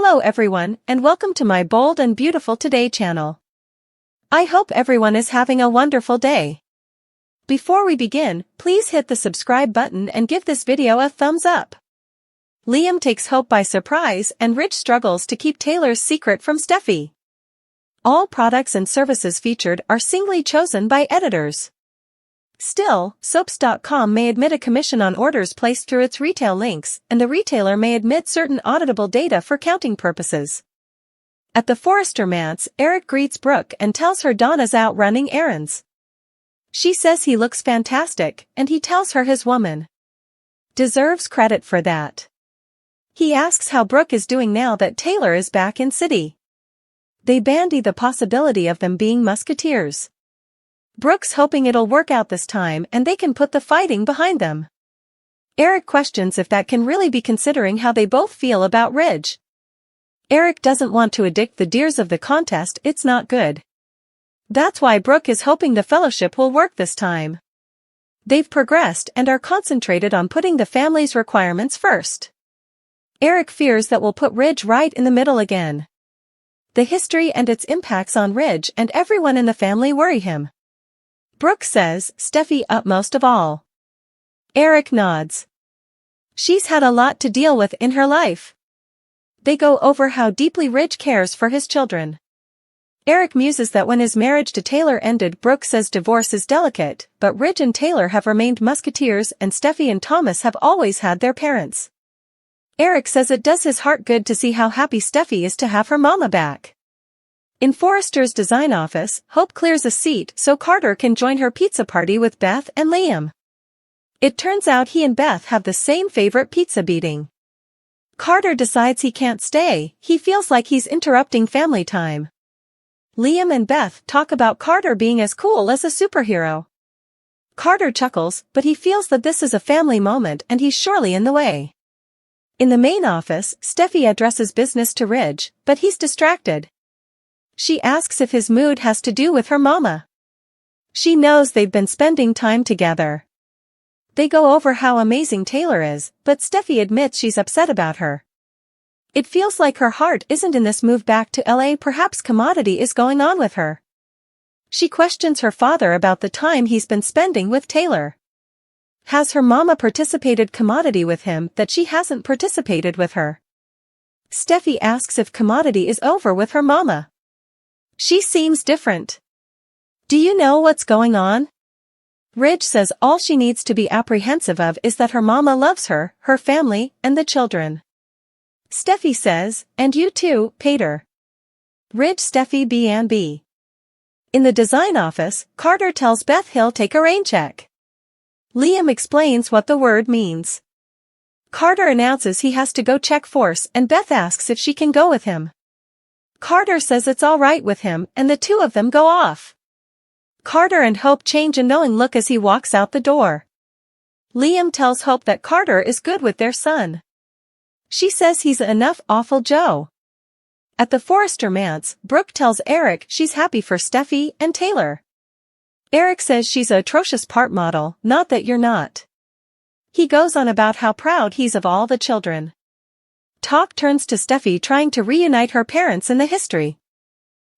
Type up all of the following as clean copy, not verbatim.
Hello everyone, and welcome to my Bold and Beautiful Today channel. I hope everyone is having a wonderful day. Before we begin, please hit the subscribe button and give this video a thumbs up. Liam takes Hope by surprise and Rich struggles to keep Taylor's secret from Steffy. All products and services featured are singly chosen by editors. Still, soaps.com may admit a commission on orders placed through its retail links, and the retailer may admit certain auditable data for counting purposes. At the Forrester manse, Eric greets Brooke and tells her Donna's out running errands. She says he looks fantastic, and he tells her his woman deserves credit for that. He asks how Brooke is doing now that Taylor is back in city. They bandy the possibility of them being musketeers. Brooke's hoping it'll work out this time and they can put the fighting behind them. Eric questions if that can really be considering how they both feel about Ridge. Eric doesn't want to addict the dears of the contest, it's not good. That's why Brooke is hoping the fellowship will work this time. They've progressed and are concentrated on putting the family's requirements first. Eric fears that will put Ridge right in the middle again. The history and its impacts on Ridge and everyone in the family worry him. Brooke says Steffy upmost of all. Eric nods. She's had a lot to deal with in her life. They go over how deeply Ridge cares for his children. Eric muses that when his marriage to Taylor ended, Brooke says divorce is delicate, but Ridge and Taylor have remained musketeers and Steffy and Thomas have always had their parents. Eric says it does his heart good to see how happy Steffy is to have her mama back. In Forrester's design office, Hope clears a seat so Carter can join her pizza party with Beth and Liam. It turns out he and Beth have the same favorite pizza beating. Carter decides he can't stay, he feels like he's interrupting family time. Liam and Beth talk about Carter being as cool as a superhero. Carter chuckles, but he feels that this is a family moment and he's surely in the way. In the main office, Steffy addresses business to Ridge, but he's distracted. She asks if his mood has to do with her mama. She knows they've been spending time together. They go over how amazing Taylor is, but Steffy admits she's upset about her. It feels like her heart isn't in this move back to LA, perhaps commodity is going on with her. She questions her father about the time he's been spending with Taylor. Has her mama participated commodity with him that she hasn't participated with her? Steffy asks if commodity is over with her mama. She seems different. Do you know what's going on? Ridge says all she needs to be apprehensive of is that her mama loves her, her family, and the children. Steffy says, and you too, Pater. Ridge Steffy B&B. In the design office, Carter tells Beth he'll take a rain check. Liam explains what the word means. Carter announces he has to go check force and Beth asks if she can go with him. Carter says it's all right with him and the two of them go off. Carter and Hope change a knowing look as he walks out the door. Liam tells Hope that Carter is good with their son. She says he's enough awful Joe. At the Forrester manse, Brooke tells Eric she's happy for Steffy and Taylor. Eric says she's a atrocious part model, not that you're not. He goes on about how proud he's of all the children. Talk turns to Steffy trying to reunite her parents in the history.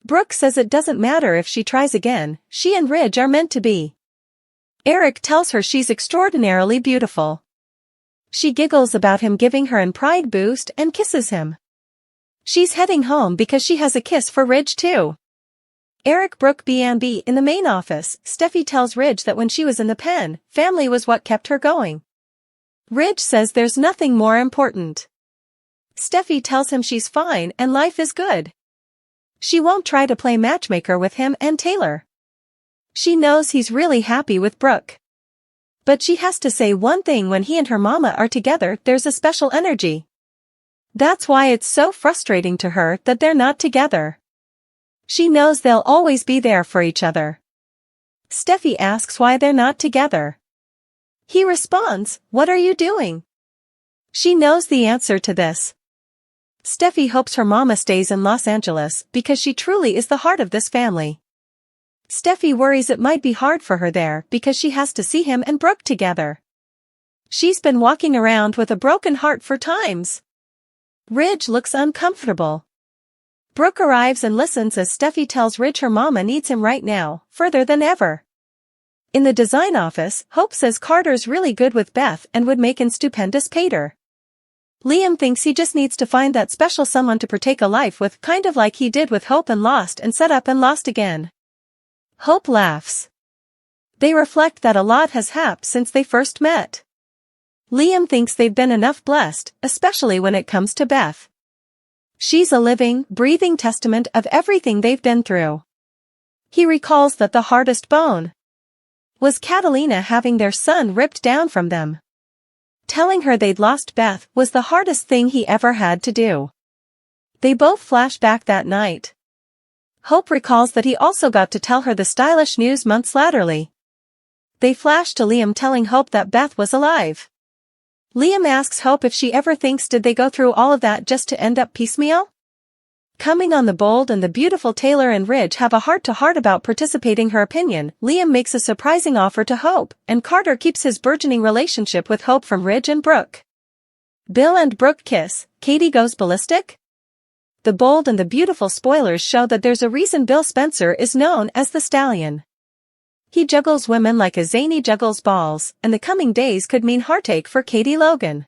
Brooke says it doesn't matter if she tries again, she and Ridge are meant to be. Eric tells her she's extraordinarily beautiful. She giggles about him giving her an pride boost and kisses him. She's heading home because she has a kiss for Ridge too. Eric Brooke B&B in the main office, Steffy tells Ridge that when she was in the pen, family was what kept her going. Ridge says there's nothing more important. Steffy tells him she's fine and life is good. She won't try to play matchmaker with him and Taylor. She knows he's really happy with Brooke. But she has to say one thing: when he and her mama are together, there's a special energy. That's why it's so frustrating to her that they're not together. She knows they'll always be there for each other. Steffy asks why they're not together. He responds, "What are you doing?" She knows the answer to this. Steffy hopes her mama stays in Los Angeles because she truly is the heart of this family. Steffy worries it might be hard for her there because she has to see him and Brooke together. She's been walking around with a broken heart for times. Ridge looks uncomfortable. Brooke arrives and listens as Steffy tells Ridge her mama needs him right now, further than ever. In the design office, Hope says Carter's really good with Beth and would make an stupendous pater. Liam thinks he just needs to find that special someone to partake a life with, kind of like he did with Hope and Lost and set up and lost again. Hope laughs. They reflect that a lot has happened since they first met. Liam thinks they've been enough blessed, especially when it comes to Beth. She's a living, breathing testament of everything they've been through. He recalls that the hardest bone was Catalina having their son ripped down from them. Telling her they'd lost Beth was the hardest thing he ever had to do. They both flash back that night. Hope recalls that he also got to tell her the stylish news months laterally. They flash to Liam telling Hope that Beth was alive. Liam asks Hope if she ever thinks did they go through all of that just to end up piecemeal? Coming on the Bold and the Beautiful, Taylor and Ridge have a heart-to-heart about participating her opinion. Liam makes a surprising offer to Hope, and Carter keeps his burgeoning relationship with Hope from Ridge and Brooke. Bill and Brooke kiss, Katie goes ballistic? The Bold and the Beautiful spoilers show that there's a reason Bill Spencer is known as the Stallion. He juggles women like a zany juggles balls, and the coming days could mean heartache for Katie Logan.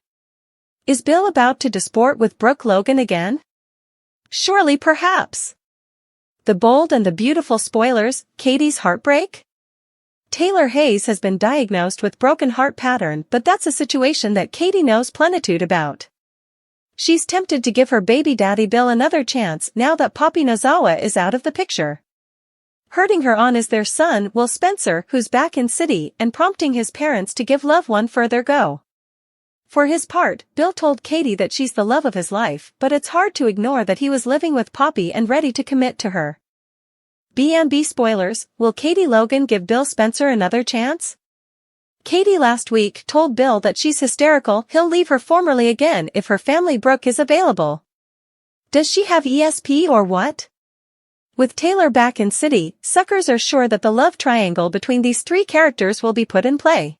Is Bill about to disport with Brooke Logan again? Surely, perhaps. The Bold and the Beautiful spoilers, Katie's heartbreak? Taylor Hayes has been diagnosed with broken heart pattern, but that's a situation that Katie knows plenitude about. She's tempted to give her baby daddy Bill another chance now that Poppy Nozawa is out of the picture. Hurting her on is their son, Will Spencer, who's back in city and prompting his parents to give love one further go. For his part, Bill told Katie that she's the love of his life, but it's hard to ignore that he was living with Poppy and ready to commit to her. B&B spoilers, will Katie Logan give Bill Spencer another chance? Katie last week told Bill that she's hysterical, he'll leave her formally again if her family Brooke is available. Does she have ESP or what? With Taylor back in city, suckers are sure that the love triangle between these three characters will be put in play.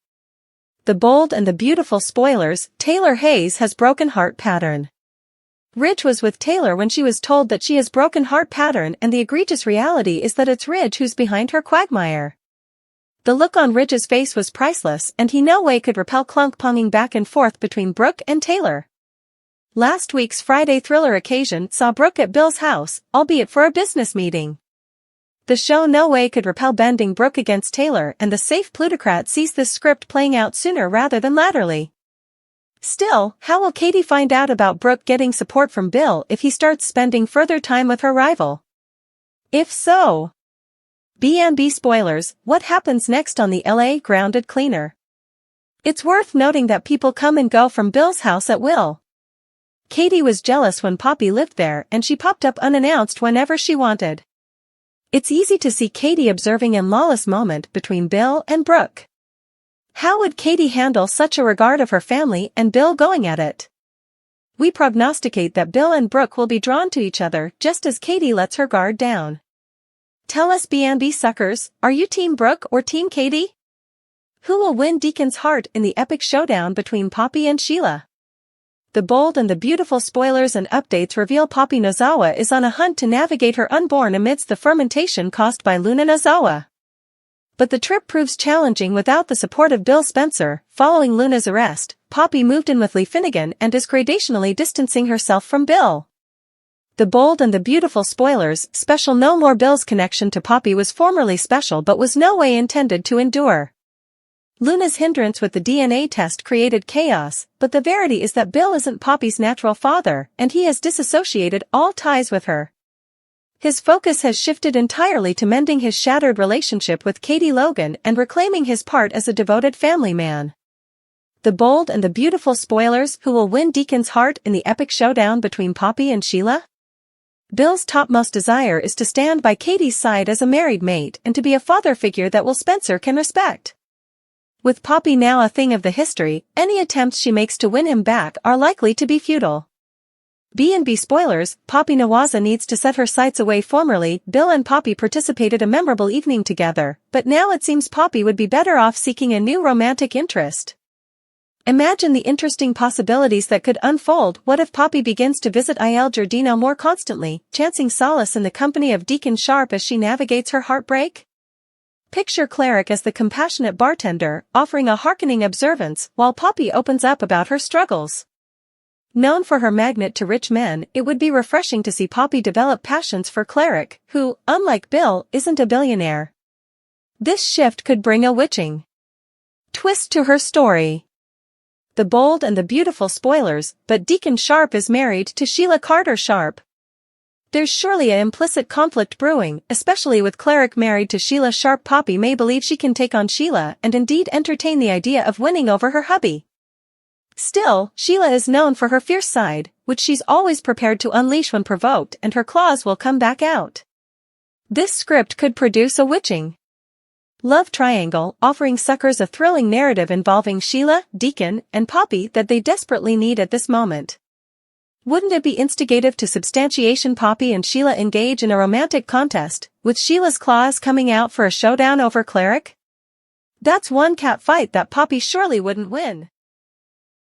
The Bold and the Beautiful spoilers, Taylor Hayes has broken heart pattern. Ridge was with Taylor when she was told that she has broken heart pattern, and the egregious reality is that it's Ridge who's behind her quagmire. The look on Ridge's face was priceless, and he no way could repel clunk-ponging back and forth between Brooke and Taylor. Last week's Friday thriller occasion saw Brooke at Bill's house, albeit for a business meeting. The show no way could repel bending Brooke against Taylor, and the safe plutocrat sees this script playing out sooner rather than laterally. Still, how will Katie find out about Brooke getting support from Bill if he starts spending further time with her rival? If so, B&B spoilers, what happens next on the LA grounded cleaner? It's worth noting that people come and go from Bill's house at will. Katie was jealous when Poppy lived there, and she popped up unannounced whenever she wanted. It's easy to see Katie observing a lawless moment between Bill and Brooke. How would Katie handle such a regard of her family and Bill going at it? We prognosticate that Bill and Brooke will be drawn to each other just as Katie lets her guard down. Tell us B&B suckers, are you Team Brooke or Team Katie? Who will win Deacon's heart in the epic showdown between Poppy and Sheila? The Bold and the Beautiful spoilers and updates reveal Poppy Nozawa is on a hunt to navigate her unborn amidst the fermentation caused by Luna Nozawa. But the trip proves challenging without the support of Bill Spencer. Following Luna's arrest, Poppy moved in with Lee Finnegan and is gradationally distancing herself from Bill. The Bold and the Beautiful spoilers special no more. Bill's connection to Poppy was formerly special but was no way intended to endure. Luna's hindrance with the DNA test created chaos, but the verity is that Bill isn't Poppy's natural father, and he has disassociated all ties with her. His focus has shifted entirely to mending his shattered relationship with Katie Logan and reclaiming his part as a devoted family man. The Bold and the Beautiful spoilers, who will win Deacon's heart in the epic showdown between Poppy and Sheila? Bill's topmost desire is to stand by Katie's side as a married mate and to be a father figure that Will Spencer can respect. With Poppy now a thing of the history, any attempts she makes to win him back are likely to be futile. B&B spoilers, Poppy Nozawa needs to set her sights away. Formerly, Bill and Poppy participated a memorable evening together, but now it seems Poppy would be better off seeking a new romantic interest. Imagine the interesting possibilities that could unfold. What if Poppy begins to visit Il Giardino more constantly, chancing solace in the company of Deacon Sharp as she navigates her heartbreak? Picture Cleric as the compassionate bartender, offering a hearkening observance while Poppy opens up about her struggles. Known for her magnet to rich men, it would be refreshing to see Poppy develop passions for Cleric, who, unlike Bill, isn't a billionaire. This shift could bring a witching twist to her story. The bold and the beautiful spoilers, but Deacon Sharp is married to Sheila Carter Sharp. There's surely an implicit conflict brewing, especially with Cleric married to Sheila Sharp. Poppy may believe she can take on Sheila and indeed entertain the idea of winning over her hubby. Still, Sheila is known for her fierce side, which she's always prepared to unleash when provoked, and her claws will come back out. This script could produce a witching love triangle, offering suckers a thrilling narrative involving Sheila, Deacon, and Poppy that they desperately need at this moment. Wouldn't it be instigative to substantiation? Poppy and Sheila engage in a romantic contest, with Sheila's claws coming out for a showdown over Cleric? That's one cat fight that Poppy surely wouldn't win.